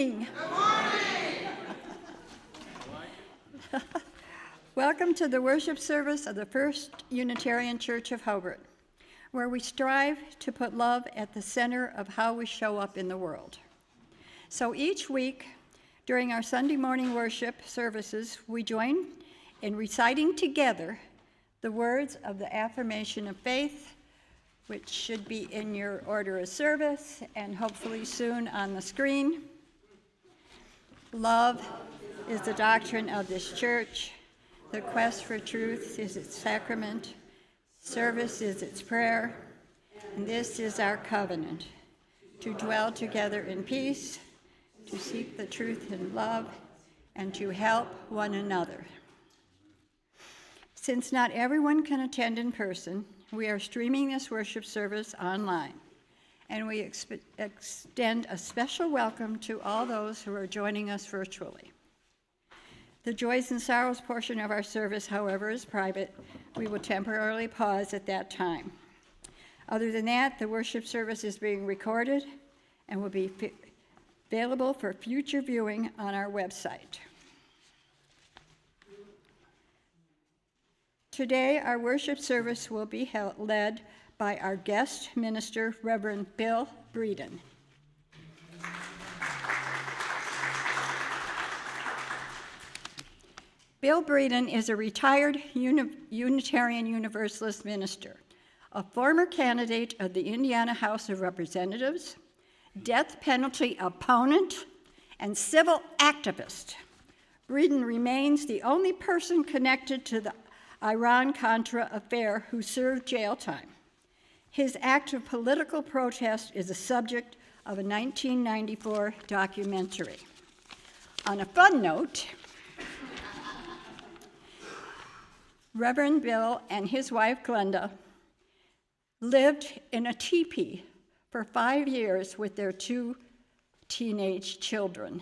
morning. Good morning. Welcome to the worship service of the First Unitarian Church of Hobart, where we strive to put love at the center of how we show up in the world. So each week, during our Sunday morning worship services, we join in reciting together the words of the affirmation of faith, which should be in your order of service and hopefully soon on the screen. Love is the doctrine of this church. The quest for truth is its sacrament. Service is its prayer. And this is our covenant, to dwell together in peace, to seek the truth in love, and to help one another. Since not everyone can attend in person, we are streaming this worship service online, and we extend a special welcome to all those who are joining us virtually. The joys and sorrows portion of our service, however, is private. We will temporarily pause at that time. Other than that, the worship service is being recorded and will be available for future viewing on our website. Today, our worship service will be led by our guest minister, Reverend Bill Breeden. Bill Breeden is a retired Unitarian Universalist minister, a former candidate of the Indiana House of Representatives, death penalty opponent, and civil activist. Breeden remains the only person connected to the Iran-Contra affair who served jail time. His act of political protest is the subject of a 1994 documentary. On a fun note, Reverend Bill and his wife Glenda lived in a teepee for 5 years with their 2 teenage children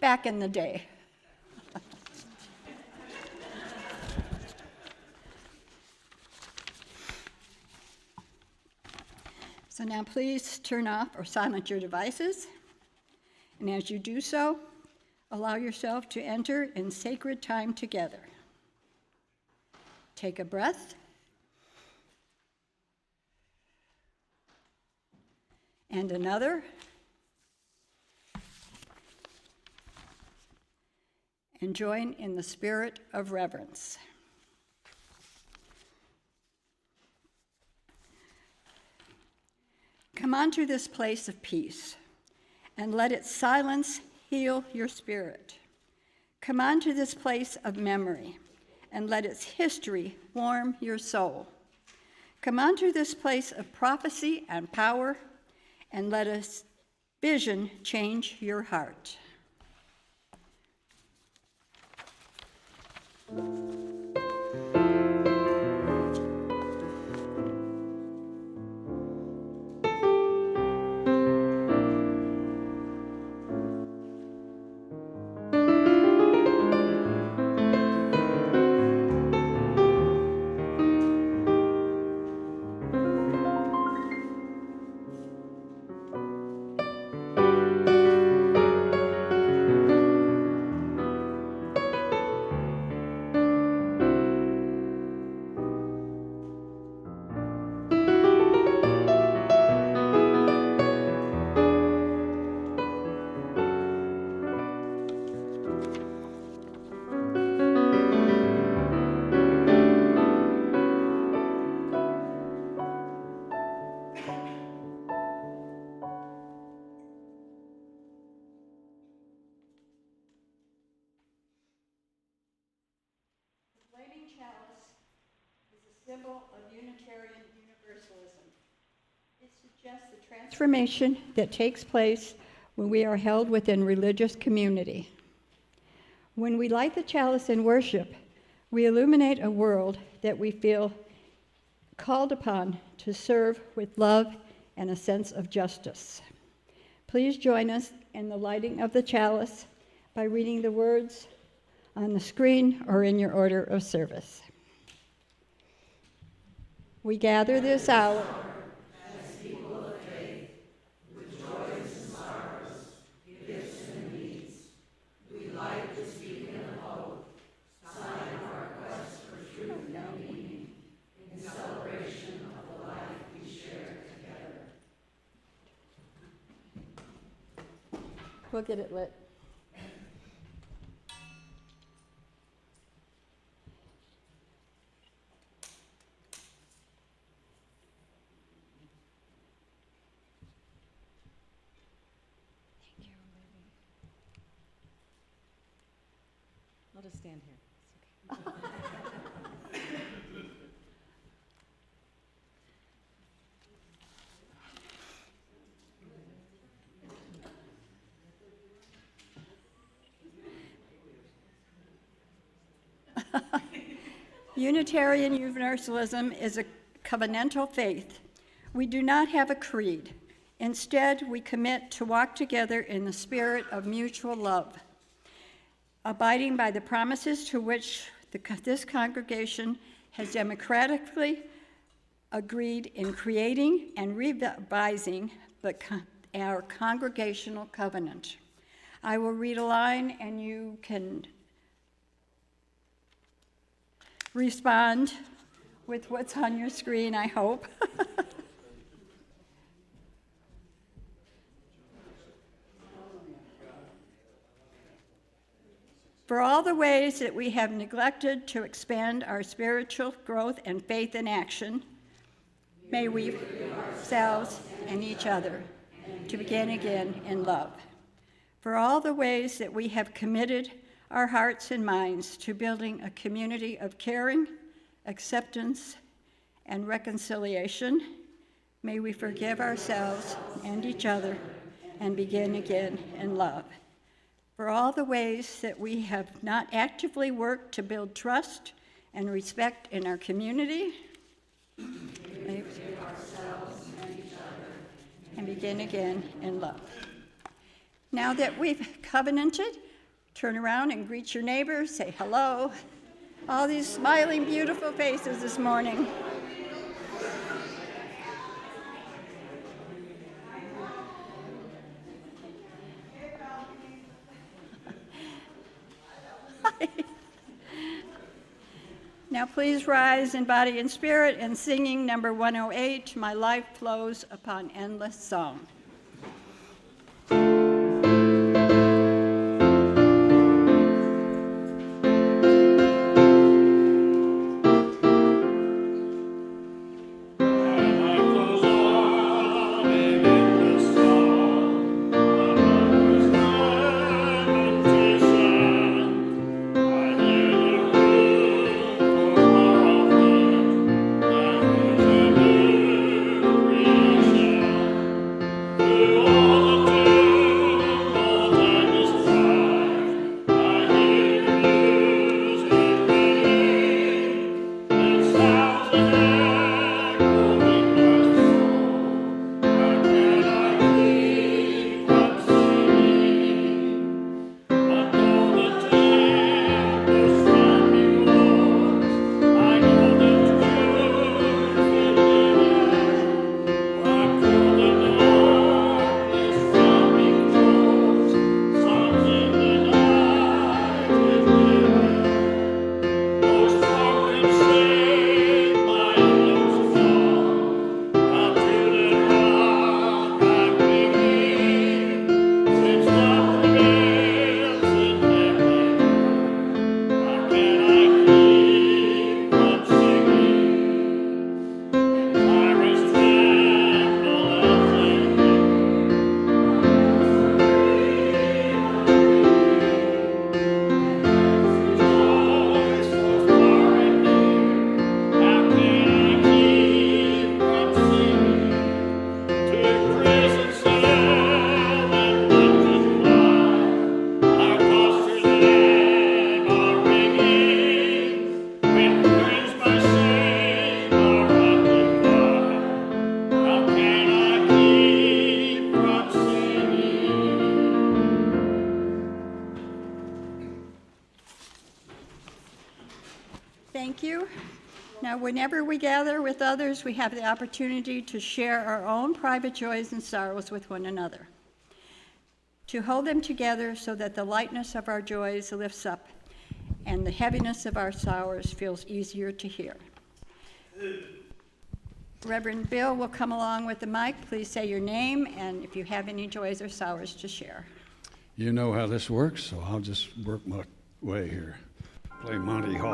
back in the day. So now please turn off or silence your devices. And as you do so, allow yourself to enter in sacred time together. Take a breath. And another. And join in the spirit of reverence. Come onto this place of peace, and let its silence heal your spirit. Come onto this place of memory, and let its history warm your soul. Come onto this place of prophecy and power, and let its vision change your heart. Symbol of Unitarian Universalism. It suggests the transformation that takes place when we are held within religious community. When we light the chalice in worship, we illuminate a world that we feel called upon to serve with love and a sense of justice. Please join us in the lighting of the chalice by reading the words on the screen or in your order of service. We gather this hour as people of faith, with joys and sorrows, gifts and we'll get it lit. I'll just stand here. It's okay. Unitarian Universalism is a covenantal faith. We do not have a creed. Instead, we commit to walk together in the spirit of mutual love, abiding by the promises to which this congregation has democratically agreed in creating and revising our congregational covenant. I will read a line and you can respond with what's on your screen, I hope. For all the ways that we have neglected to expand our spiritual growth and faith in action, may we forgive ourselves and each other to begin again in love. For all the ways that we have committed our hearts and minds to building a community of caring, acceptance, and reconciliation, may we forgive ourselves and each other and begin again in love. For all the ways that we have not actively worked to build trust and respect in our community, may we forgive ourselves and each other and begin again in love. Now that we've covenanted, turn around and greet your neighbors, say hello. All these smiling, beautiful faces this morning. Now please rise in body and spirit and singing number 108, My Life Flows Upon Endless Song. Thank you. Now, whenever we gather with others, we have the opportunity to share our own private joys and sorrows with one another, to hold them together so that the lightness of our joys lifts up and the heaviness of our sorrows feels easier to hear. Reverend Bill will come along with the mic. Please say your name and if you have any joys or sorrows to share. You know how this works, so I'll just work my way here. Play Monty Hall.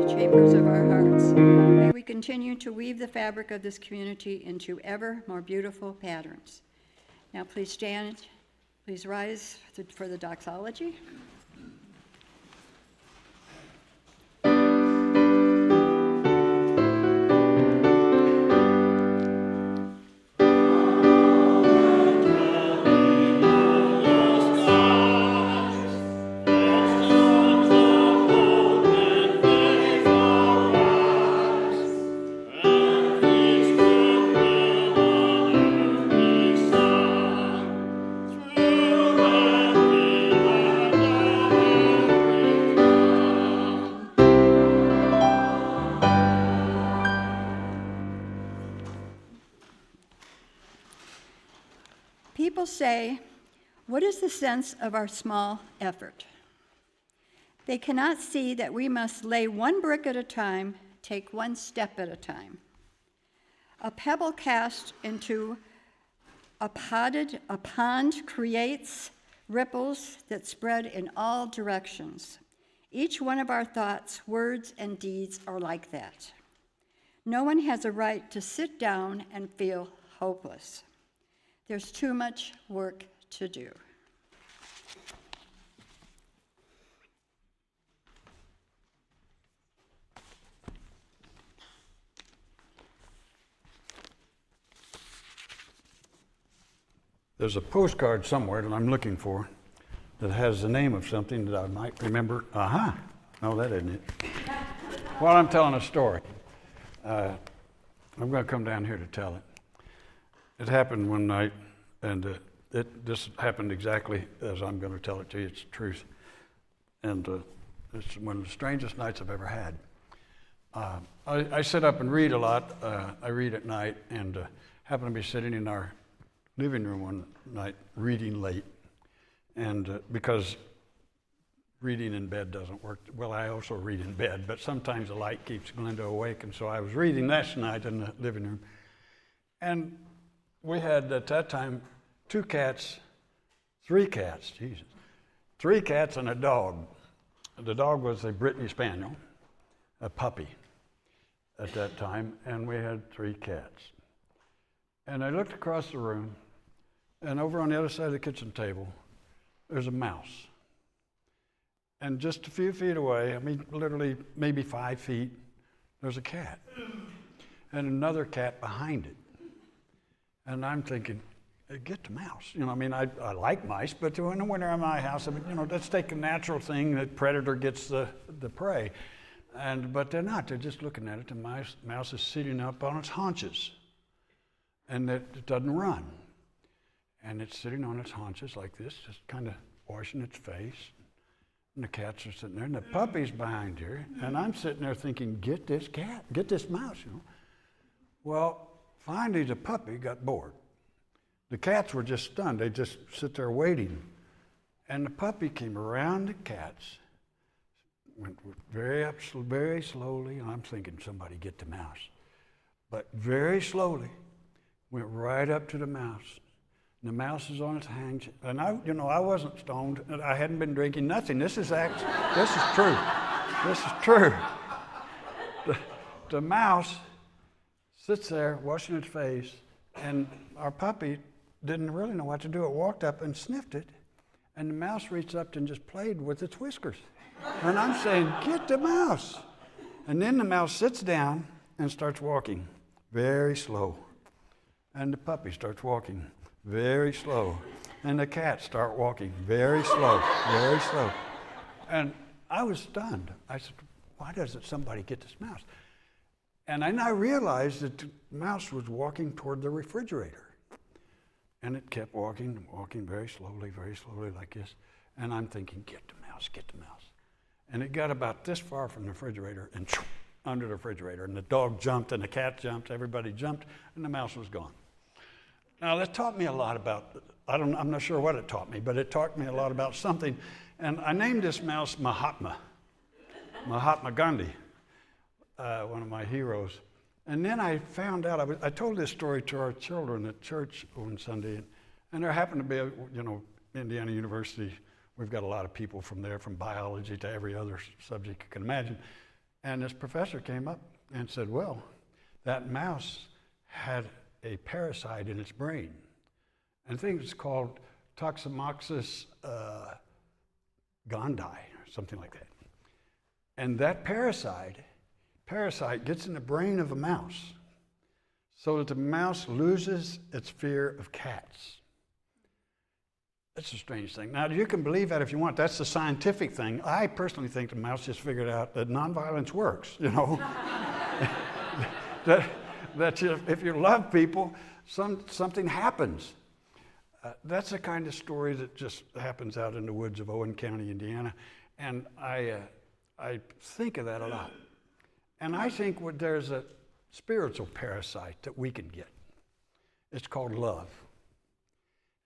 Chambers of our hearts. May we continue to weave the fabric of this community into ever more beautiful patterns. Now please stand, please rise for the doxology. People say, what is the sense of our small effort? They cannot see that we must lay one brick at a time, take one step at a time. A pebble cast into a pond creates ripples that spread in all directions. Each one of our thoughts, words, and deeds are like that. No one has a right to sit down and feel hopeless. There's too much work to do. There's a postcard somewhere that I'm looking for that has the name of something that I might remember. Aha! No, that isn't it. While I'm telling a story, I'm going to come down here to tell it. It happened one night, and this happened exactly as I'm going to tell it to you. It's the truth. And it's one of the strangest nights I've ever had. I sit up and read a lot. I read at night, and happened to be sitting in our living room one night reading late. And because reading in bed doesn't work, well, I also read in bed, but sometimes the light keeps Glenda awake, and so I was reading last night in the living room. And we had, at that time, 3 cats, Jesus. 3 cats and a dog. The dog was a Brittany Spaniel, a puppy at that time, and we had 3 cats. And I looked across the room, and over on the other side of the kitchen table, there's a mouse. And just a few feet away, I mean, literally maybe 5 feet, there's a cat. And another cat behind it. And I'm thinking, get the mouse. You know, I mean, I like mice, but when they're in my house, I mean, you know, let's take a natural thing that predator gets the prey. But they're not. They're just looking at it. The mouse is sitting up on its haunches. And it doesn't run. And it's sitting on its haunches like this, just kind of washing its face. And the cats are sitting there, and the puppy's behind here. And I'm sitting there thinking, get this cat, get this mouse, you know. Well, finally the puppy got bored. The cats were just stunned. They just sit there waiting. And the puppy came around the cats, went very up, very slowly, and I'm thinking, somebody get the mouse. But very slowly, went right up to the mouse. And the mouse is on its hands. And I wasn't stoned. I hadn't been drinking nothing. This is true. This is true. The mouse sits there washing its face, and our puppy didn't really know what to do. It walked up and sniffed it, and the mouse reached up and just played with its whiskers. And I'm saying, get the mouse. And then the mouse sits down and starts walking very slow. And the puppy starts walking very slow. And the cats start walking very slow, very slow. And I was stunned. I said, why doesn't somebody get this mouse? And then I realized that the mouse was walking toward the refrigerator. And it kept walking very slowly like this. And I'm thinking, get the mouse, get the mouse. And it got about this far from the refrigerator and under the refrigerator. And the dog jumped and the cat jumped, everybody jumped, and the mouse was gone. Now that taught me a lot about, I'm not sure what it taught me, but it taught me a lot about something. And I named this mouse Mahatma Gandhi, one of my heroes. And then I found out, I told this story to our children at church on Sunday, and there happened to be, Indiana University, we've got a lot of people from there, from biology to every other subject you can imagine. And this professor came up and said, well, that mouse had a parasite in its brain. And I think it's called Toxomoxis gondii, or something like that. And that parasite gets in the brain of a mouse so that the mouse loses its fear of cats. That's a strange thing. Now, you can believe that if you want. That's the scientific thing. I personally think the mouse just figured out that nonviolence works, you know. that if you love people, something happens. That's the kind of story that just happens out in the woods of Owen County, Indiana. And I think of that a lot. And I think there's a spiritual parasite that we can get. It's called love.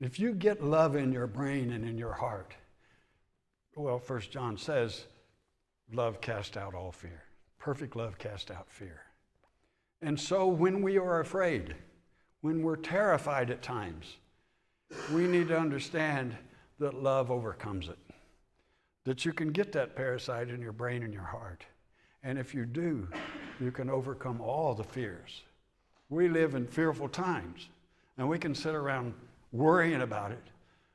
If you get love in your brain and in your heart, well, 1 John says, love casts out all fear. Perfect love casts out fear. And so when we are afraid, when we're terrified at times, we need to understand that love overcomes it. That you can get that parasite in your brain and your heart. And if you do, you can overcome all the fears. We live in fearful times, and we can sit around worrying about it.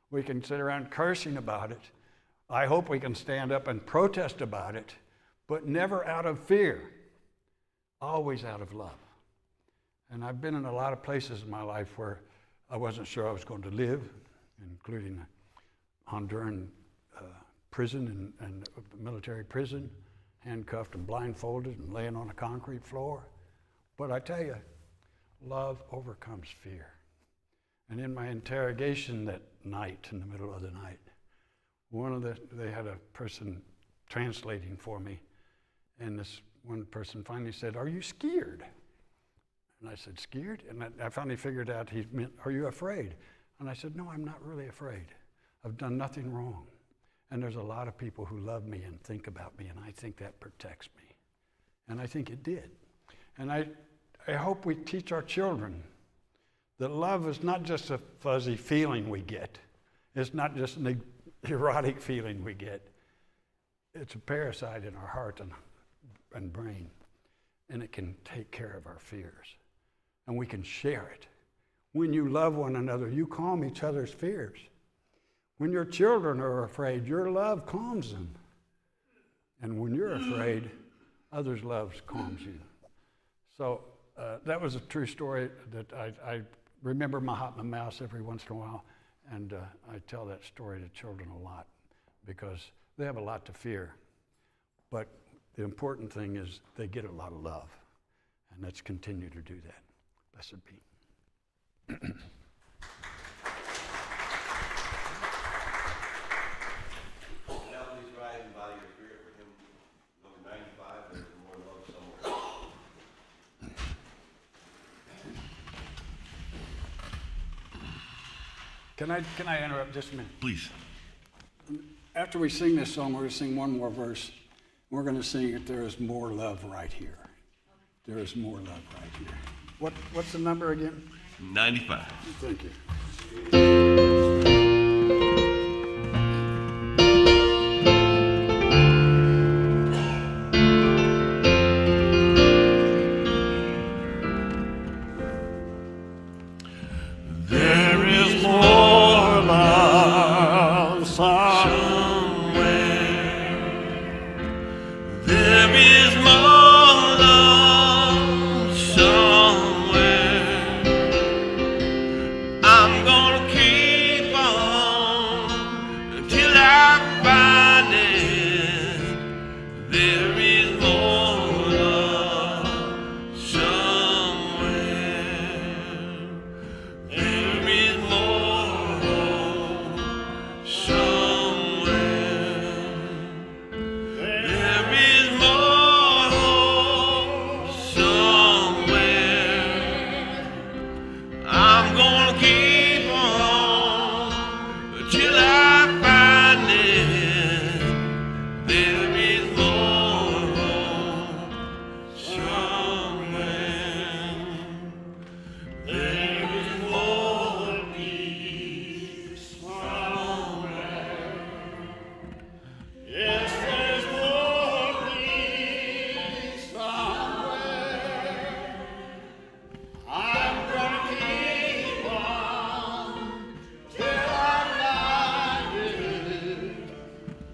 We can sit around cursing about it. I hope we can stand up and protest about it, but never out of fear, always out of love. And I've been in a lot of places in my life where I wasn't sure I was going to live, including Honduran prison and military prison, handcuffed and blindfolded and laying on a concrete floor. But I tell you, love overcomes fear. And in my interrogation that night, in the middle of the night, they had a person translating for me, and this one person finally said, "Are you scared?" And I said, "Scared?" And I finally figured out he meant, "Are you afraid?" And I said, "No, I'm not really afraid. I've done nothing wrong. And there's a lot of people who love me and think about me, and I think that protects me." And I think it did. And I hope we teach our children that love is not just a fuzzy feeling we get. It's not just an erotic feeling we get. It's a parasite in our heart, and and brain, and it can take care of our fears, and we can share it. When you love one another, you calm each other's fears. When your children are afraid, your love calms them. And when you're afraid, others' love calms you. So that was a true story that I remember Mahatma Mouse every once in a while, and I tell that story to children a lot because they have a lot to fear. But the important thing is they get a lot of love, and let's continue to do that. Blessed be. Now please rise and bow your spirit for hymn number 95, There's More Love Somewhere. Can I interrupt just a minute? Please. After we sing this song, we're going to sing one more verse. We're going to sing it, There is More Love Right Here. There is more love right here. What's the number again? 95. Thank you. There is more love somewhere. There is more love somewhere. I'm gonna keep on till I find it. There is more love somewhere. There is more hope somewhere. There is more hope somewhere. I'm gonna keep on till I find it. There is more hope somewhere. There is more peace somewhere. Yes, there's more peace somewhere. I'm gonna keep on till I find it.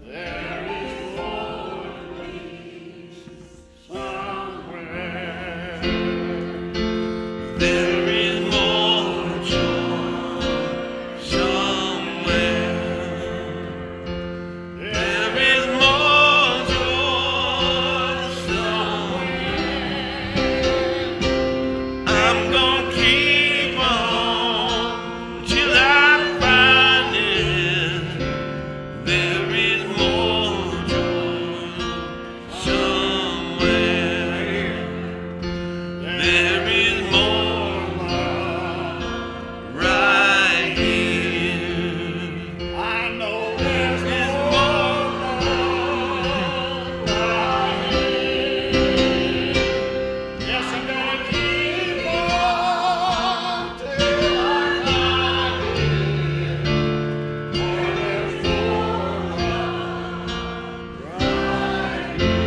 There is more peace somewhere. There is more joy somewhere. There is more joy somewhere. I'm gonna keep on till I find it. There is more joy somewhere. There is more love right here. I know there's more love right here. Yes, I'm gonna keep on till I find it. For there's more love right here.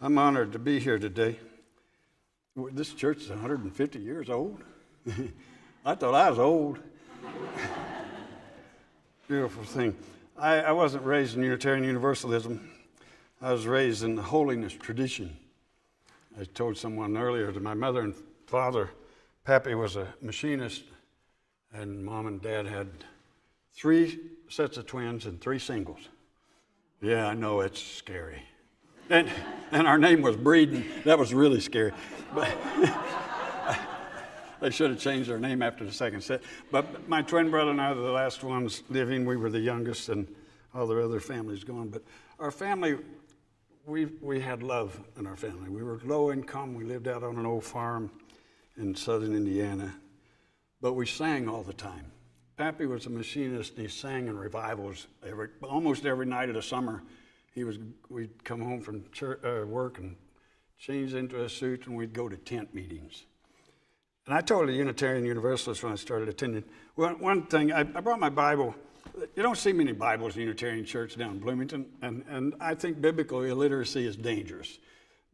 I'm honored to be here today. This church is 150 years old. I thought I was old. Beautiful thing. I wasn't raised in Unitarian Universalism. I was raised in the holiness tradition. I told someone earlier that my mother and father, Pappy was a machinist, and Mom and Dad had 3 sets of twins and 3 singles. Yeah, I know, it's scary. And our name was Breeden. That was really scary. But they should have changed their name after the second set. But my twin brother and I were the last ones living. We were the youngest, and all the other families gone. But our family, we had love in our family. We were low income. We lived out on an old farm in southern Indiana. But we sang all the time. Pappy was a machinist, and he sang in revivals almost every night of the summer. We'd come home from church, work and changed into a suit, and we'd go to tent meetings. And I told the Unitarian Universalists when I started attending, one thing, I brought my Bible. You don't see many Bibles in Unitarian Church down in Bloomington, and I think biblical illiteracy is dangerous.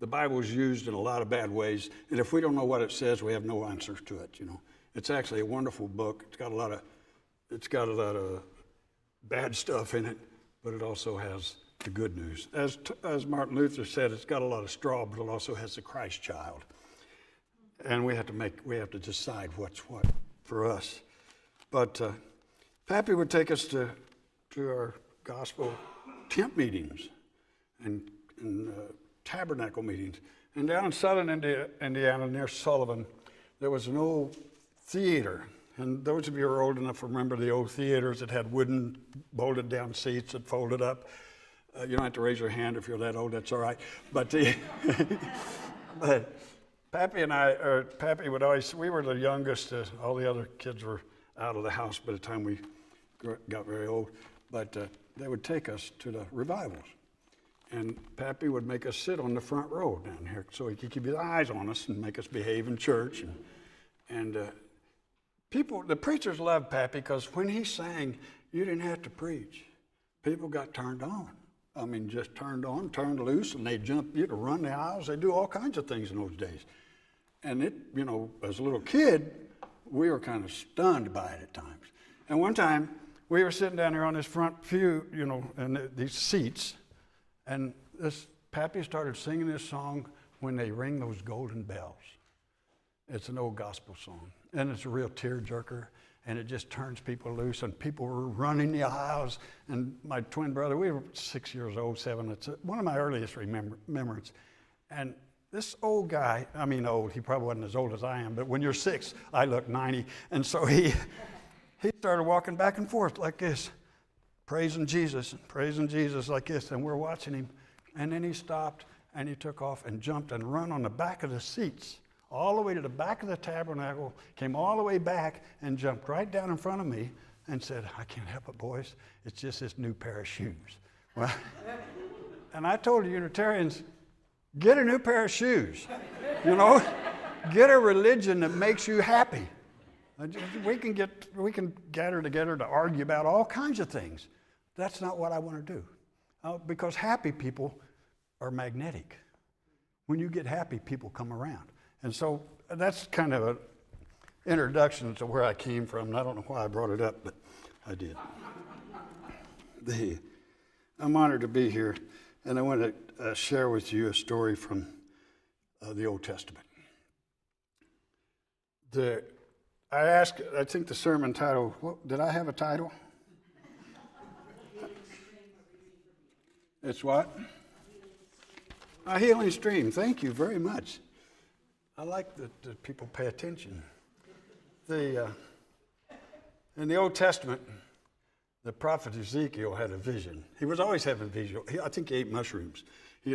The Bible is used in a lot of bad ways, and if we don't know what it says, we have no answers to it, you know. It's actually a wonderful book. It's got a lot of bad stuff in it, but it also has the good news. As Martin Luther said, it's got a lot of straw, but it also has the Christ child. And we have to decide what's what for us. But Pappy would take us to our gospel tent meetings and tabernacle meetings. And down in southern Indiana, near Sullivan, there was an old theater. And those of you who are old enough to remember the old theaters that had wooden bolted down seats that folded up. You don't have to raise your hand if you're that old, that's all right. But Pappy would always, we were the youngest, all the other kids were out of the house by the time we got very old. But they would take us to the revivals. And Pappy would make us sit on the front row down here so he could keep his eyes on us and make us behave in church. And the preachers loved Pappy because when he sang, you didn't have to preach. People got turned on. I mean, just turned on, turned loose, and they'd jump you to run the aisles. They do all kinds of things in those days. And it, you know, as a little kid, we were kind of stunned by it at times. And one time, we were sitting down here on this front pew, you know, in these seats, and this Pappy started singing this song, When They Ring Those Golden Bells. It's an old gospel song, and it's a real tearjerker, and it just turns people loose, and people were running the aisles. And my twin brother, we were 6 years old, 7. It's one of my earliest remembrance. And this old guy, I mean old, he probably wasn't as old as I am, but when you're 6, I look 90. And so he started walking back and forth like this, praising Jesus like this, and we're watching him. And then he stopped, and he took off and jumped and run on the back of the seats, all the way to the back of the tabernacle, came all the way back and jumped right down in front of me and said, I can't help it, boys. It's just this new pair of shoes. Well, and I told the Unitarians, get a new pair of shoes, you know? Get a religion that makes you happy. We can gather together to argue about all kinds of things. That's not what I want to do. Because happy people are magnetic. When you get happy, people come around. And so that's kind of an introduction to where I came from. And I don't know why I brought it up, but I did. I'm honored to be here, and I want to share with you a story from the Old Testament. I think the sermon title, did I have a title? It's what? A healing stream. Thank you very much. I like that people pay attention. In the Old Testament, the prophet Ezekiel had a vision. He was always having vision. I think he ate mushrooms. He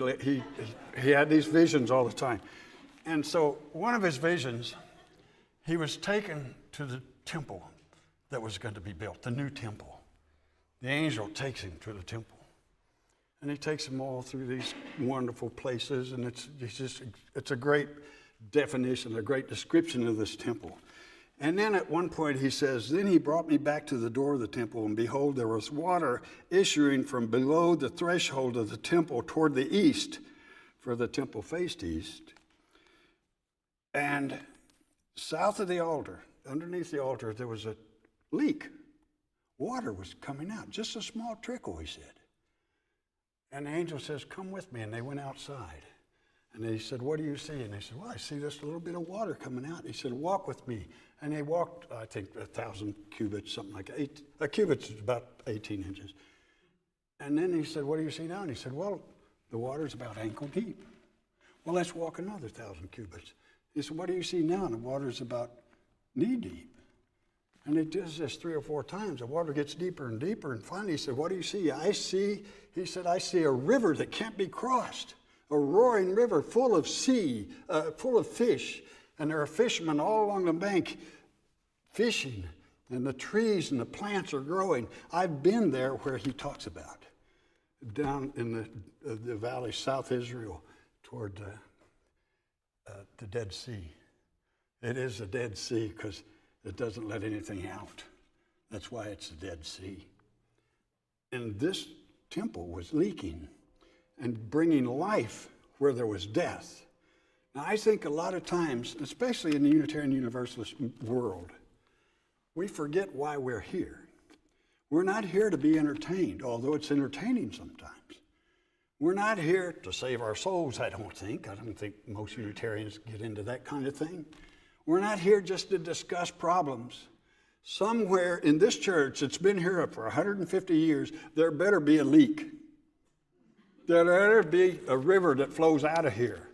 had these visions all the time. And so one of his visions, he was taken to the temple that was going to be built, the new temple. The angel takes him to the temple. And he takes them all through these wonderful places, and it's a great definition, a great description of this temple. And then at one point he says, then he brought me back to the door of the temple, and behold, there was water issuing from below the threshold of the temple toward the east, for the temple faced east. And south of the altar, underneath the altar, there was a leak. Water was coming out, just a small trickle, he said. And the angel says, come with me. And they went outside. And he said, what do you see? And they said, well, I see this little bit of water coming out. He said, walk with me. And they walked, I think, 1,000 cubits, something like that. A cubit is about 18 inches. And then he said, what do you see now? And he said, well, the water's about ankle deep. Well, let's walk another 1,000 cubits. He said, what do you see now? And the water's about knee deep. And he does this 3 or 4 times. The water gets deeper and deeper. And finally he said, what do you see? I see a river that can't be crossed, a roaring river full of fish. And there are fishermen all along the bank fishing. And the trees and the plants are growing. I've been there where he talks about, down in the valley, South Israel, toward the Dead Sea. It is a Dead Sea because it doesn't let anything out. That's why it's the Dead Sea. And this temple was leaking and bringing life where there was death. Now, I think a lot of times, especially in the Unitarian Universalist world, we forget why we're here. We're not here to be entertained, although it's entertaining sometimes. We're not here to save our souls, I don't think. I don't think most Unitarians get into that kind of thing. We're not here just to discuss problems. Somewhere in this church, it's been here for 150 years, there better be a leak. There better be a river that flows out of here.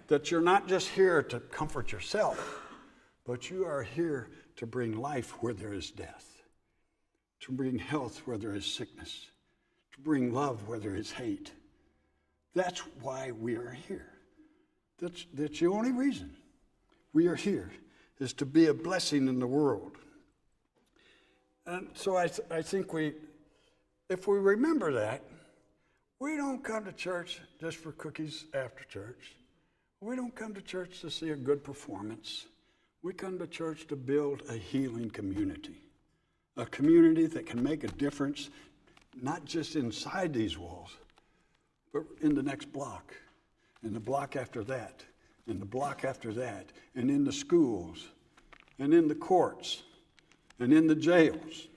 That you're not just here to comfort yourself, but you are here to bring life where there is death, to bring health where there is sickness, to bring love where there is hate. That's why we are here. That's the only reason we are here, is to be a blessing in the world. And so I think if we remember that, we don't come to church just for cookies after church. We don't come to church to see a good performance. We come to church to build a healing community, a community that can make a difference, not just inside these walls, but in the next block, and the block after that, and the block after that, and in the schools, and in the courts, and in the jails.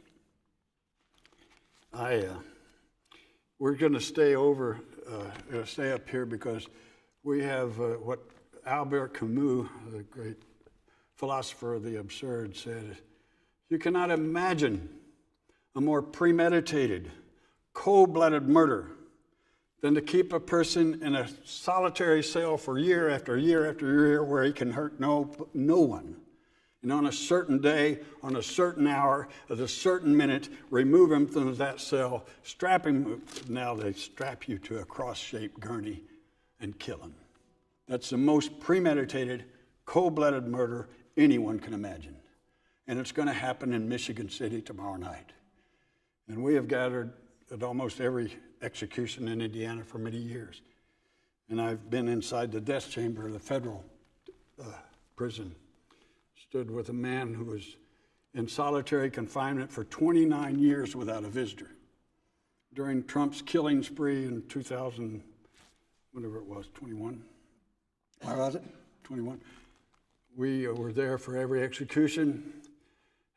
We're going to stay up here because we have what Albert Camus, the great philosopher of the absurd, said, "You cannot imagine a more premeditated, cold-blooded murder than to keep a person in a solitary cell for year after year after year where he can hurt no one. And on a certain day, on a certain hour, at a certain minute, remove him from that cell, strap him, now they strap you to a cross-shaped gurney and kill him. That's the most premeditated, cold-blooded murder anyone can imagine. And it's going to happen in Michigan City tomorrow night. And we have gathered at almost every execution in Indiana for many years. And I've been inside the death chamber of the federal prison, stood with a man who was in solitary confinement for 29 years without a visitor. During Trump's killing spree in 2000, whatever it was, 21? Why was it? 21. We were there for every execution.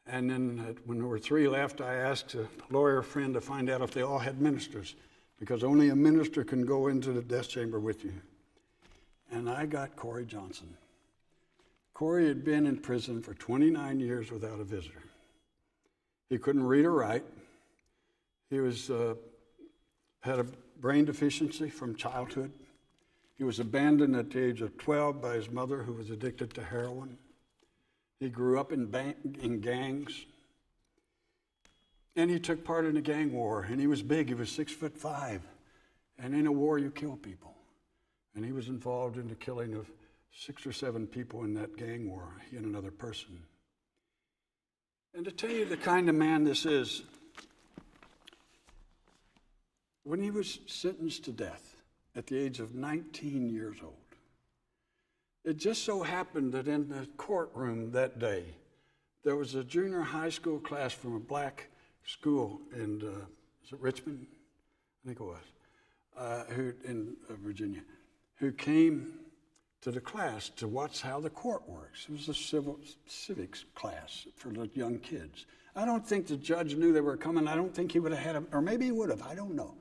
And then when there were 3 left, I asked a lawyer friend to find out if they all had ministers, because only a minister can go into the death chamber with you. And I got Corey Johnson. Corey had been in prison for 29 years without a visitor. He couldn't read or write. He had a brain deficiency from childhood. He was abandoned at the age of 12 by his mother, who was addicted to heroin. He grew up in gangs. And he took part in a gang war, and he was big. He was 6'5". And in a war, you kill people. And he was involved in the killing of 6 or 7 people in that gang war, he and another person. And to tell you the kind of man this is, when he was sentenced to death at the age of 19 years old, it just so happened that in the courtroom that day, there was a junior high school class from a black school in, is it Richmond? I think it was, who in Virginia, who came to the class to watch how the court works. It was a civics class for the young kids. I don't think the judge knew they were coming. I don't think he would have had them, or maybe he would have, I don't know.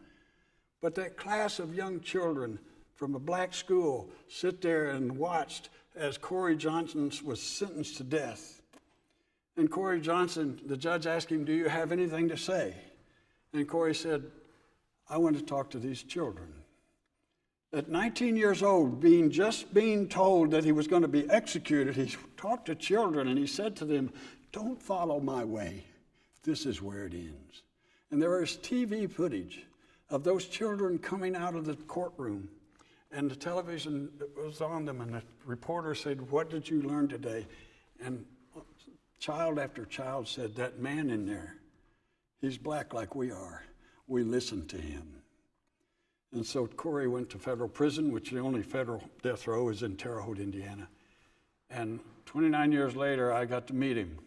But that class of young children from a black school sit there and watched as Corey Johnson was sentenced to death. And Corey Johnson, the judge asked him, "Do you have anything to say?" And Corey said, "I want to talk to these children." At 19 years old, just being told that he was going to be executed, he talked to children and he said to them, "Don't follow my way. This is where it ends." And there was TV footage of those children coming out of the courtroom, and the television was on them, and the reporter said, "What did you learn today?" And child after child said, "That man in there, he's black like we are. We listened to him." And so Corey went to federal prison, which the only federal death row is in Terre Haute, Indiana. And 29 years later, I got to meet him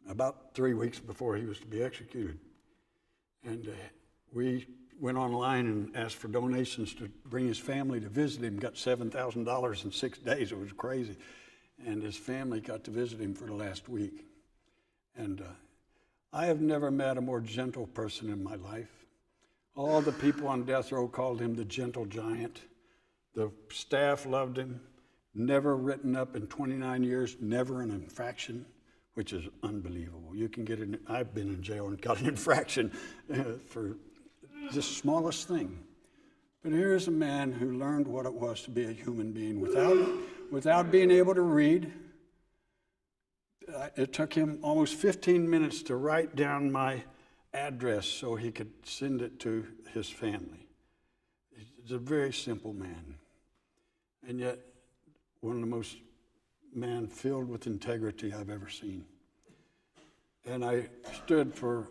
about 3 weeks before he was to be executed. And we went online and asked for donations to bring his family to visit him, got $7,000 in 6 days. It was crazy. And his family got to visit him for the last week. And I have never met a more gentle person in my life. All the people on death row called him the gentle giant. The staff loved him. Never written up in 29 years, never an infraction, which is unbelievable. You can get in, I've been in jail and got an infraction for the smallest thing. But here's a man who learned what it was to be a human being without being able to read. It took him almost 15 minutes to write down my address so he could send it to his family. He's a very simple man. And yet, one of the most man filled with integrity I've ever seen. And I stood for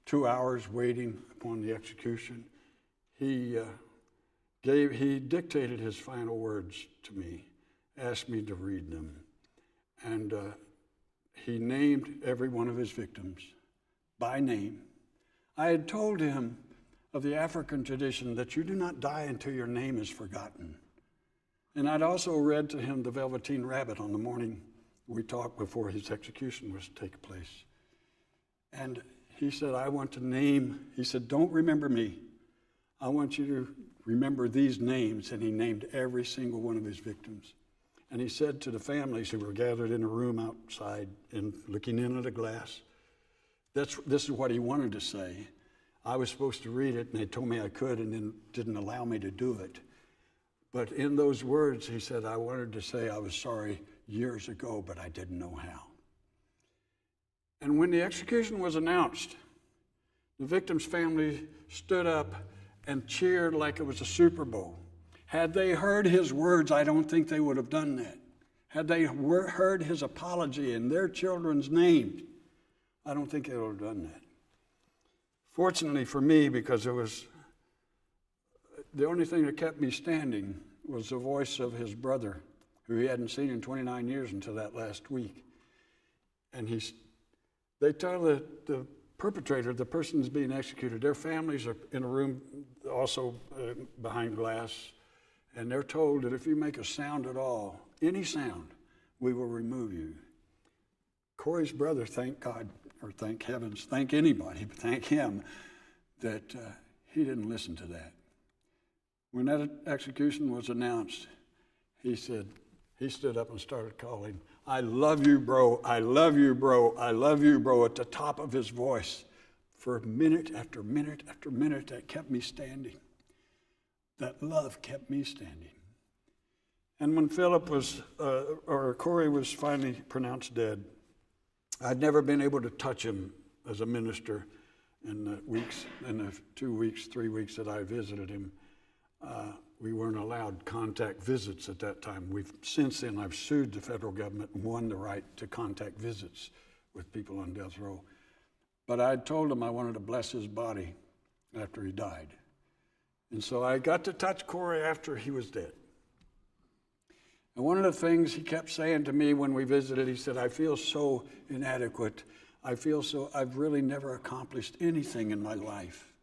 2 hours waiting upon the execution. He dictated his final words to me, asked me to read them. And he named every one of his victims by name. I had told him of the African tradition that you do not die until your name is forgotten. And I'd also read to him the Velveteen Rabbit on the morning we talked before his execution was to take place. And he said, I want to name, he said, don't remember me. I want you to remember these names. And he named every single one of his victims. And he said to the families who were gathered in a room outside and looking in at a glass, this is what he wanted to say. I was supposed to read it, and they told me I could and then didn't allow me to do it. But in those words, he said, I wanted to say I was sorry years ago, but I didn't know how. And when the execution was announced, the victim's family stood up and cheered like it was a Super Bowl. Had they heard his words, I don't think they would have done that. Had they heard his apology in their children's names, I don't think they would have done that. Fortunately for me, because it was the only thing that kept me standing was the voice of his brother, who he hadn't seen in 29 years until that last week. And they tell the perpetrator, the person who's being executed, their families are in a room also behind glass, and they're told that if you make a sound at all, any sound, we will remove you. Corey's brother, thank God, or thank heavens, thank anybody, but thank him that he didn't listen to that. When that execution was announced, he stood up and started calling, I love you, bro, I love you, bro, I love you, bro, at the top of his voice. For minute after minute after minute, that kept me standing. That love kept me standing. And when Corey was finally pronounced dead, I'd never been able to touch him as a minister in the 2 weeks, 3 weeks that I visited him. We weren't allowed contact visits at that time. Since then, I've sued the federal government and won the right to contact visits with people on death row. But I told him I wanted to bless his body after he died. And so I got to touch Corey after he was dead. And one of the things he kept saying to me when we visited, he said, I feel so inadequate. I've really never accomplished anything in my life.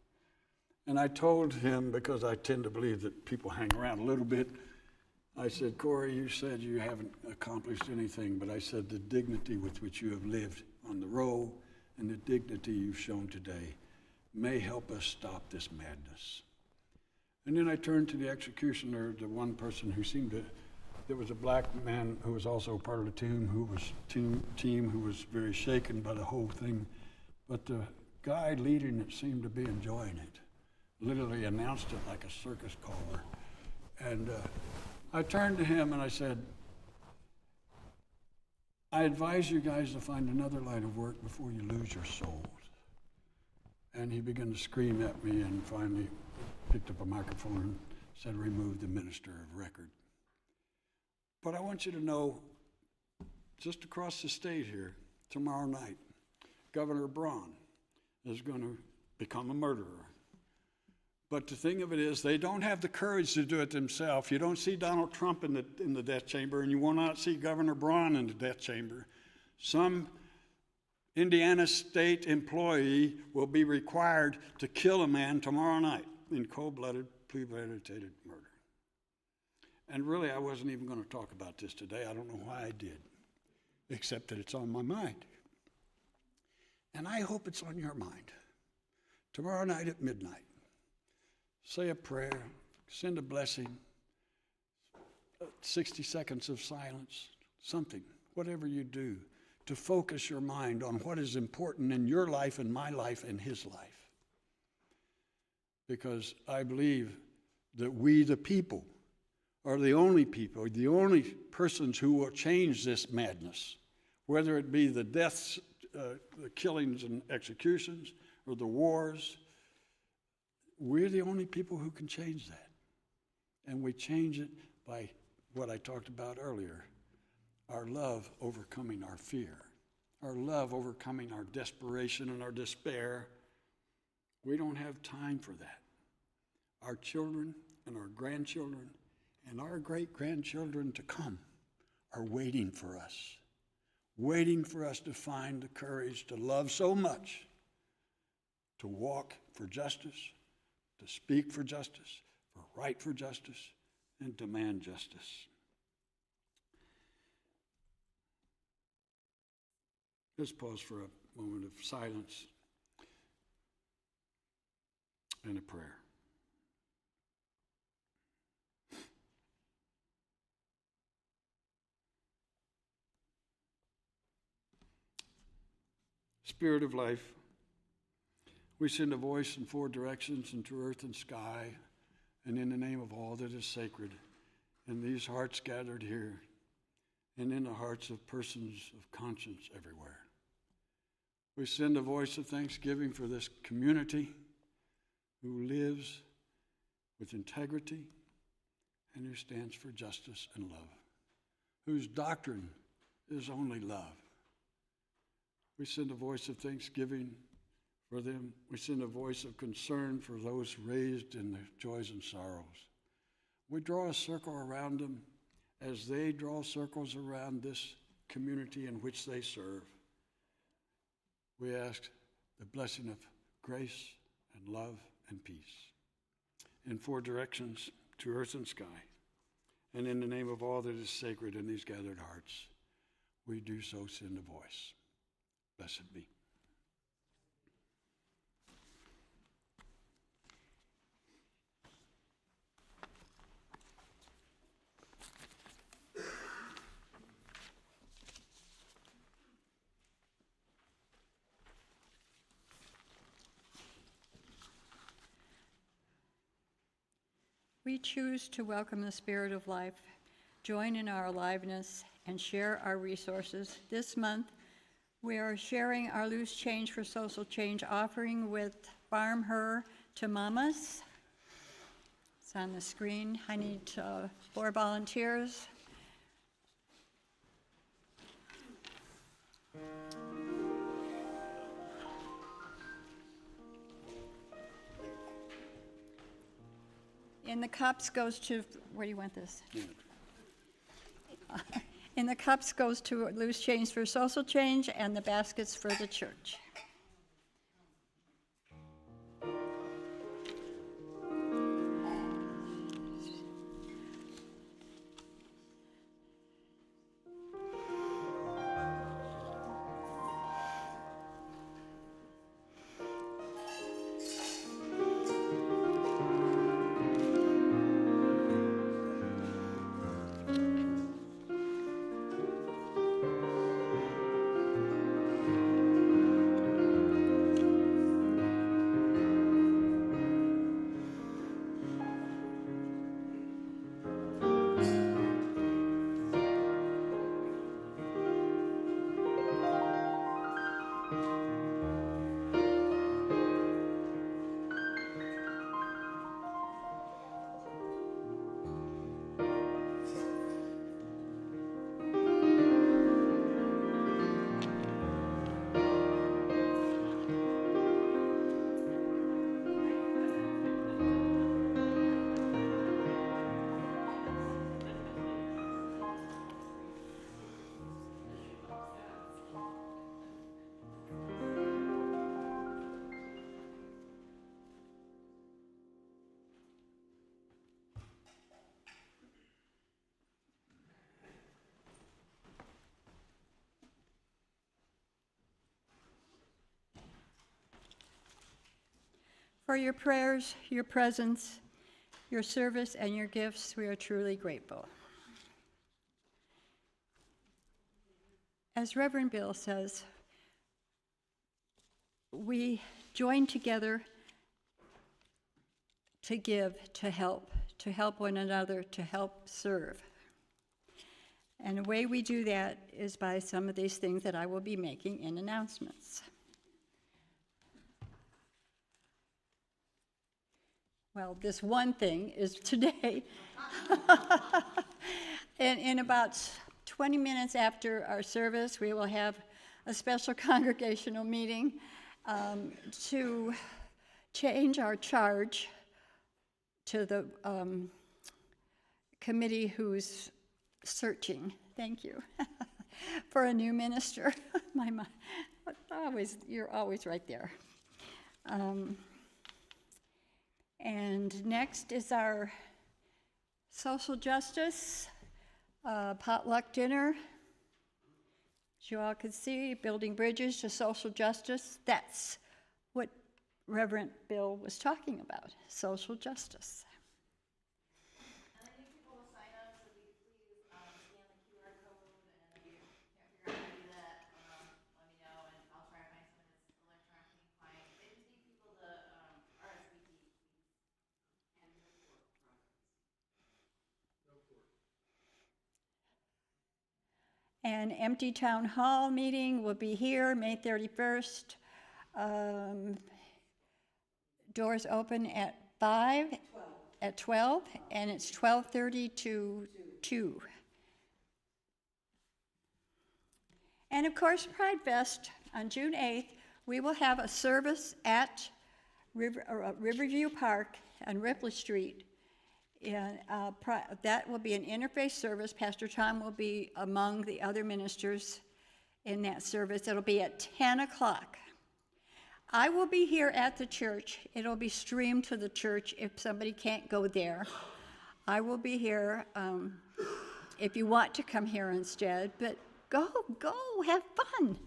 And I told him, because I tend to believe that people hang around a little bit, I said, Corey, you said you haven't accomplished anything, but I said the dignity with which you have lived on the row and the dignity you've shown today may help us stop this madness. And then I turned to the executioner, the one person who there was a black man who was also part of the team who was very shaken by the whole thing. But the guy leading it seemed to be enjoying it. Literally announced it like a circus caller. And I turned to him and I said, I advise you guys to find another line of work before you lose your souls. And he began to scream at me and finally picked up a microphone and said, remove the minister of record. But I want you to know, just across the state here, tomorrow night, Governor Braun is going to become a murderer. But the thing of it is, they don't have the courage to do it themselves. You don't see Donald Trump in the death chamber, and you will not see Governor Braun in the death chamber. Some Indiana state employee will be required to kill a man tomorrow night in cold-blooded, premeditated murder. And really, I wasn't even going to talk about this today. I don't know why I did, except that it's on my mind. And I hope it's on your mind. Tomorrow night at midnight, say a prayer, send a blessing, 60 seconds of silence, something, whatever you do, to focus your mind on what is important in your life and my life and his life. Because I believe that we, the people, are the only persons who will change this madness, whether it be the deaths, the killings and executions, or the wars. We're the only people who can change that. And we change it by what I talked about earlier, our love overcoming our fear, our love overcoming our desperation and our despair. We don't have time for that. Our children and our grandchildren and our great-grandchildren to come are waiting for us to find the courage to love so much, to walk for justice, to speak for justice, for right for justice, and demand justice. Let's pause for a moment of silence and a prayer. Spirit of life, we send a voice in four directions into earth and sky, and in the name of all that is sacred, in these hearts gathered here, and in the hearts of persons of conscience everywhere. We send a voice of thanksgiving for this community who lives with integrity and who stands for justice and love, whose doctrine is only love. We send a voice of thanksgiving for them. We send a voice of concern for those raised in their joys and sorrows. We draw a circle around them as they draw circles around this community in which they serve. We ask the blessing of grace and love and peace in four directions to earth and sky. And in the name of all that is sacred in these gathered hearts, we do so send a voice. Blessed be. We choose to welcome the Spirit of life, join in our aliveness, and share our resources. This month, we are sharing our Loose Change for Social Change offering with Farm Her to Mamas. It's on the screen. I need 4 volunteers. In the cups goes to, where do you want this? In the cups goes to Loose Change for Social Change, and the baskets for the church. For your prayers, your presence, your service, and your gifts, we are truly grateful. As Reverend Bill says, we join together to give, to help one another, to help serve. And the way we do that is by some of these things that I will be making in announcements. Well, this one thing is today. In about 20 minutes after our service, we will have a special congregational meeting to change our charge to the committee who's searching, thank you, for a new minister. You're always right there. And next is our social justice potluck dinner. As you all can see, building bridges to social justice. That's what Reverend Bill was talking about, social justice. And I need people to sign up, so if you could please scan the QR code, and if you can't figure out how to do that, let me know, and I'll try to find someone that's electronically inclined. They just need people to RSVP, please, and report. An empty town hall meeting will be here May 31st. Doors open at 5, at 12, and it's 12:30 to 2. And of course, Pride Fest on June 8th, we will have a service at Riverview Park on Ripley Street. And that will be an interfaith service. Pastor Tom will be among the other ministers in that service. It'll be at 10 o'clock. I will be here at the church. It'll be streamed to the church if somebody can't go there. I will be here if you want to come here instead, but go, have fun.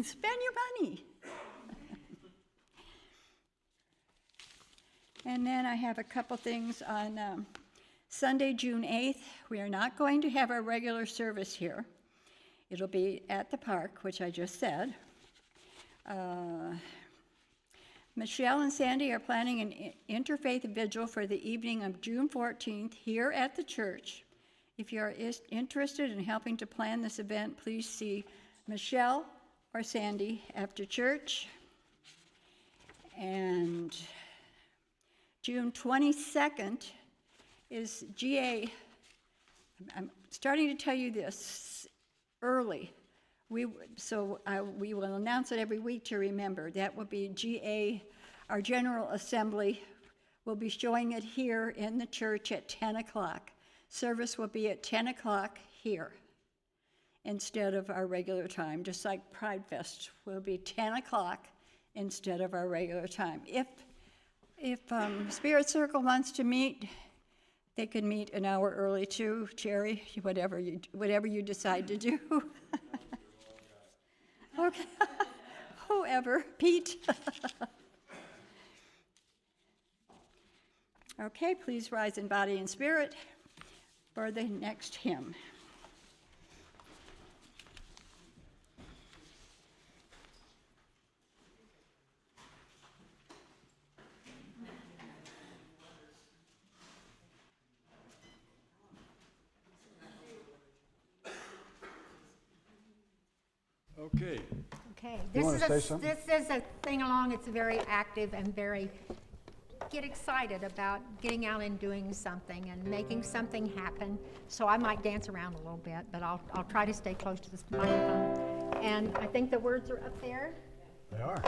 Spend your money. And then I have a couple things on Sunday, June 8th. We are not going to have our regular service here. It'll be at the park, which I just said. Michelle and Sandy are planning an interfaith vigil for the evening of June 14th here at the church. If you are interested in helping to plan this event, please see Michelle or Sandy after church. And June 22nd is GA. I'm starting to tell you this early. We will announce it every week to remember. That will be GA, our General Assembly. We'll be showing it here in the church at 10 o'clock. Service will be at 10 o'clock here instead of our regular time, just like Pride Fest will be 10 o'clock instead of our regular time. If Spirit Circle wants to meet, they can meet an hour early too. Jerry, whatever you decide to do. Okay, whoever, Pete. Okay, please rise in body and spirit for the next hymn. Okay. Okay, You wanna say something? this is a thing along, it's very active and very, get excited about getting out and doing something and making something happen. So I might dance around a little bit, but I'll try to stay close to this microphone. And I think the words are up there. They are.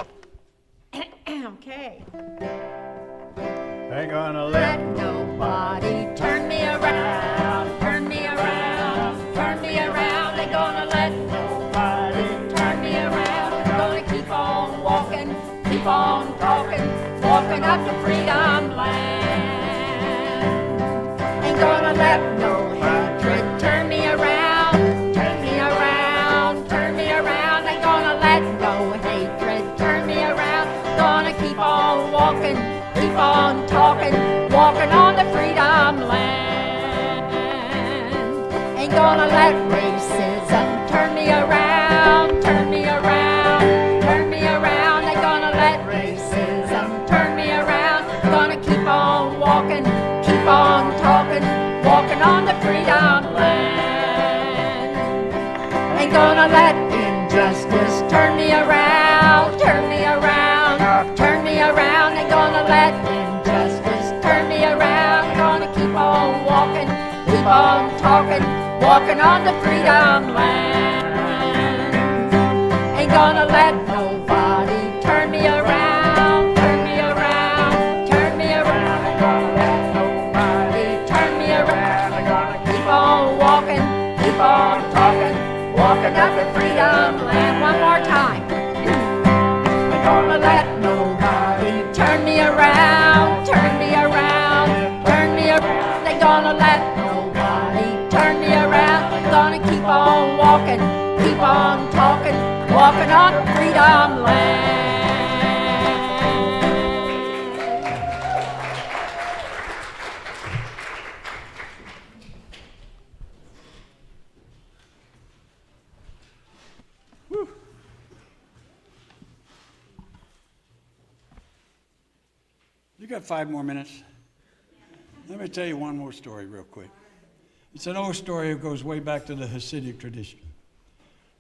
Okay. Ain't gonna Let nobody turn me around, turn me around, turn me around. They're gonna let nobody turn me around. Gonna keep on walking, keep on talking, walking up to freedom land. Ain't gonna let no hatred turn me around, turn me around, turn me around. Ain't gonna let no hatred turn me around. Gonna keep on walking, gonna let racism turn me around, turn me around, turn me around. They're gonna let racism turn me around. Gonna keep on walking, keep on talking, walking on the freedom land. Ain't gonna let injustice turn me around, turn me around, turn me around. Ain't gonna let injustice turn me around. Gonna keep on walking, keep on talking, walking on the freedom land. Ain't gonna let nobody turn me around, turn me around, turn me around. Ain't gonna let nobody turn me around. I'm gonna keep on walking, keep on talking, walking up the freedom land. One more time. Ain't gonna let nobody turn me around, turn me around, turn me around. They gonna let nobody turn me around. Gonna keep on walking, keep on talking, walking on freedom land. You got 5 more minutes? Let me tell you one more story real quick. It's an old story that goes way back to the Hasidic tradition.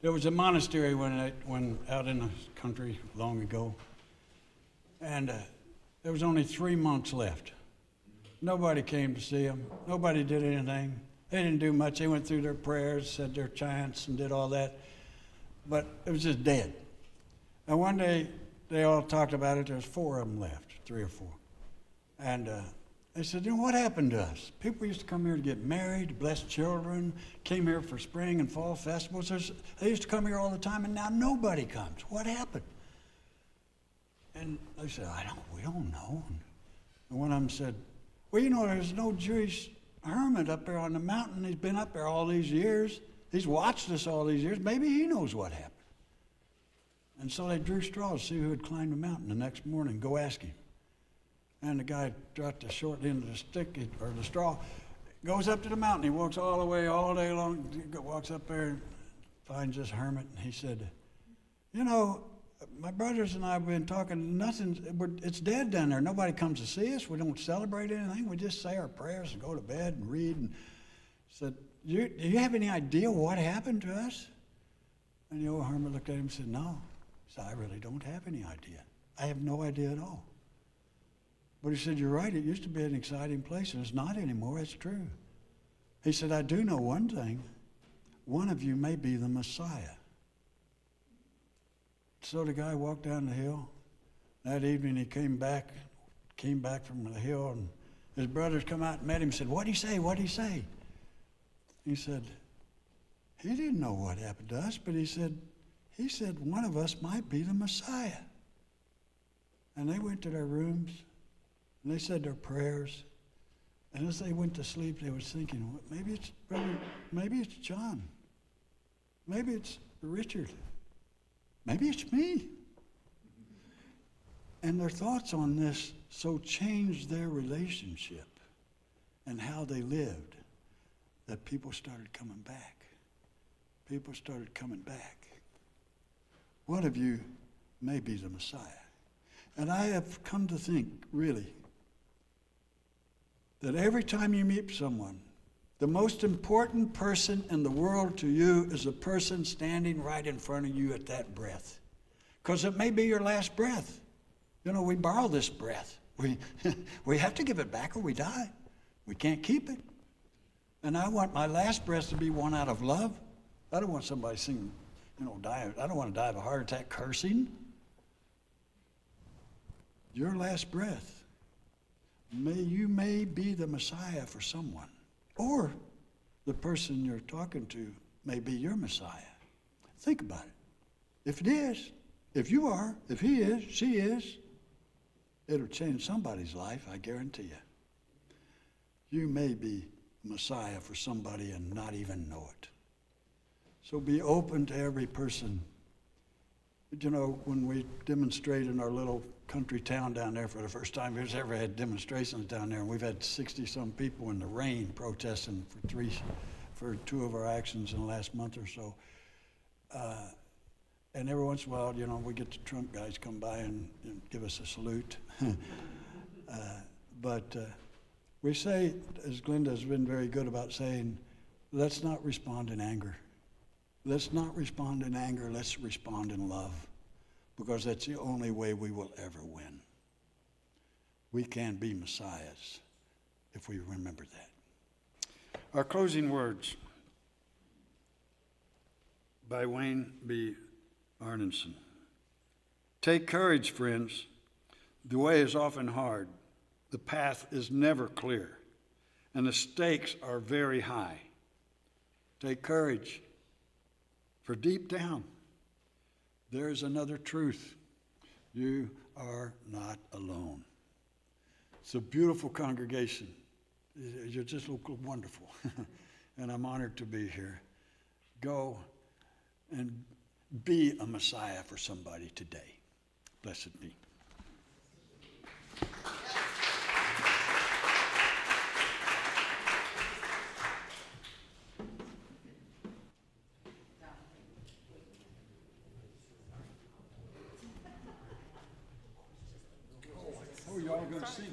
There was a monastery when out in the country long ago, and there was only 3 monks left. Nobody came to see them. Nobody did anything. They didn't do much. They went through their prayers, said their chants, and did all that, but it was just dead. And one day, they all talked about it. There was 4 of them left, 3 or 4. And they said, you know, what happened to us? People used to come here to get married, to bless children, came here for spring and fall festivals. They used to come here all the time, and now nobody comes. What happened? And they said, we don't know. And one of them said, well, you know, there's no Jewish hermit up there on the mountain. He's been up there all these years. He's watched us all these years. Maybe he knows what happened. And so they drew straws to see who had climbed the mountain the next morning. Go ask him. And the guy dropped the short end of the stick, or the straw, goes up to the mountain. He walks all the way, all day long, walks up there and finds this hermit. And he said, you know, my brothers and I have been talking, it's dead down there. Nobody comes to see us. We don't celebrate anything. We just say our prayers and go to bed and read. And said, do you have any idea what happened to us? And the old hermit looked at him and said, no. He said, I really don't have any idea. I have no idea at all. But he said, you're right, it used to be an exciting place, and it's not anymore, it's true. He said, I do know one thing. One of you may be the Messiah. So the guy walked down the hill. That evening he came back from the hill, and his brothers come out and met him and said, what'd he say, what'd he say? He said, he didn't know what happened to us, but he said one of us might be the Messiah. And they went to their rooms, and they said their prayers. And as they went to sleep, they were thinking, well, maybe it's John. Maybe it's Richard. Maybe it's me. And their thoughts on this so changed their relationship and how they lived that people started coming back. People started coming back. One of you may be the Messiah. And I have come to think, really, that every time you meet someone, the most important person in the world to you is the person standing right in front of you at that breath. Because it may be your last breath. You know, we borrow this breath. We have to give it back or we die. We can't keep it. And I want my last breath to be one out of love. I don't want somebody singing, die. I don't want to die of a heart attack cursing. Your last breath. You may be the Messiah for someone. Or the person you're talking to may be your Messiah. Think about it. If it is, if you are, if he is, she is, it'll change somebody's life, I guarantee you. You may be Messiah for somebody and not even know it. So be open to every person. You know, when we demonstrate in our little country town down there for the first time, we've ever had demonstrations down there, and we've had 60-some people in the rain protesting for for two of our actions in the last month or so. And every once in a while, you know, we get the Trump guys come by and give us a salute. But we say, as Glenda has been very good about saying, let's not respond in anger. Let's not respond in anger, let's respond in love, because that's the only way we will ever win. We can be messiahs if we remember that. Our closing words by Wayne B. Arneson. Take courage, friends. The way is often hard. The path is never clear, and the stakes are very high. Take courage, for deep down, there is another truth. You are not alone. It's a beautiful congregation. You just look wonderful, and I'm honored to be here. Go and be a Messiah for somebody today. Blessed be. Oh, y'all are going to sing.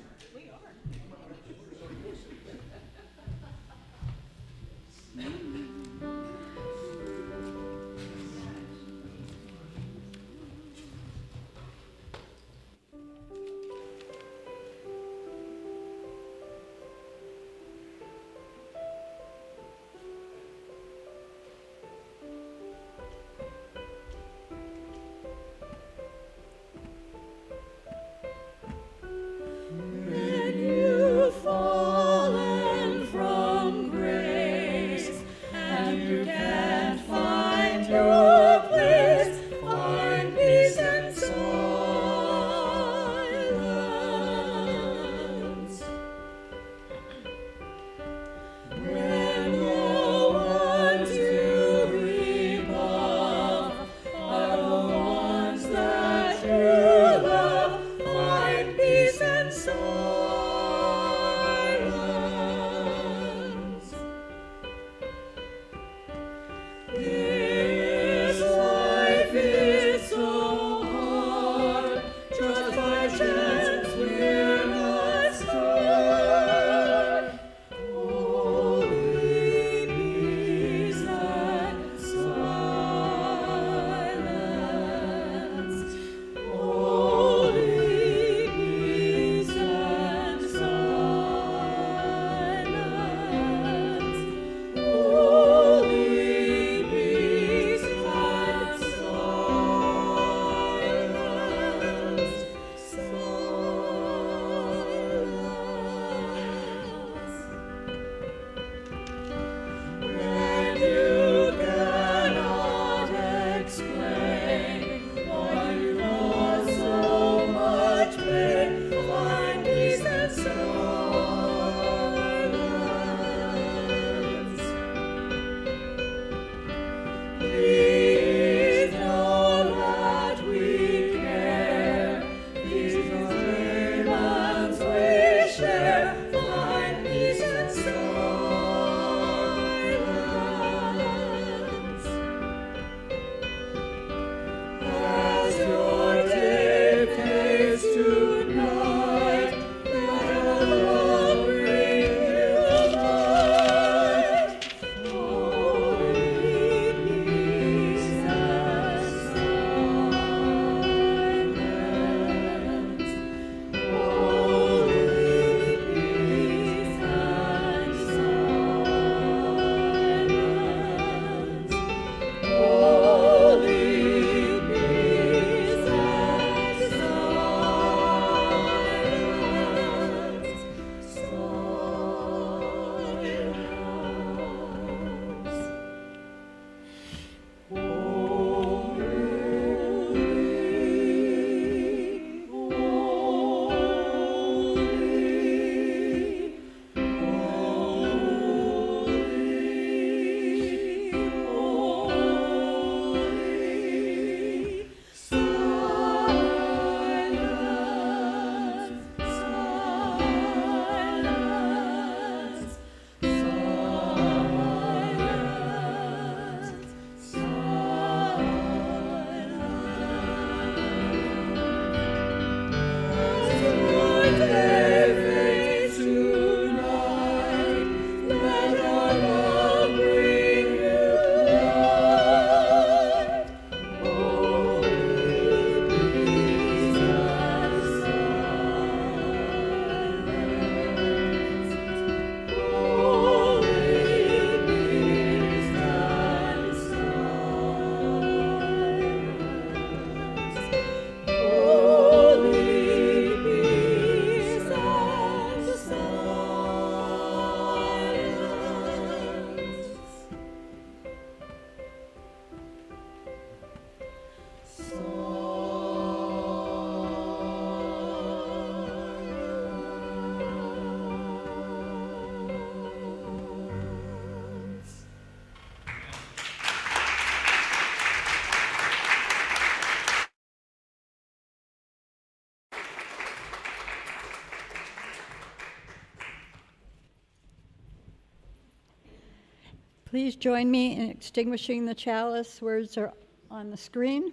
Please join me in extinguishing the chalice. Words are on the screen.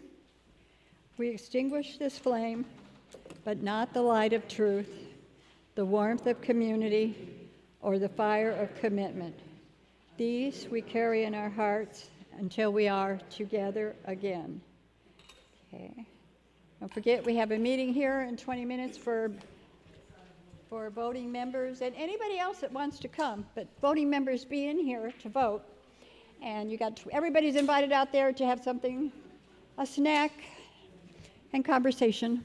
We extinguish this flame, but not the light of truth, the warmth of community, or the fire of commitment. These we carry in our hearts until we are together again. Okay. Don't forget, we have a meeting here in 20 minutes for voting members and anybody else that wants to come, but voting members be in here to vote. And everybody's invited out there to have something, a snack and conversation.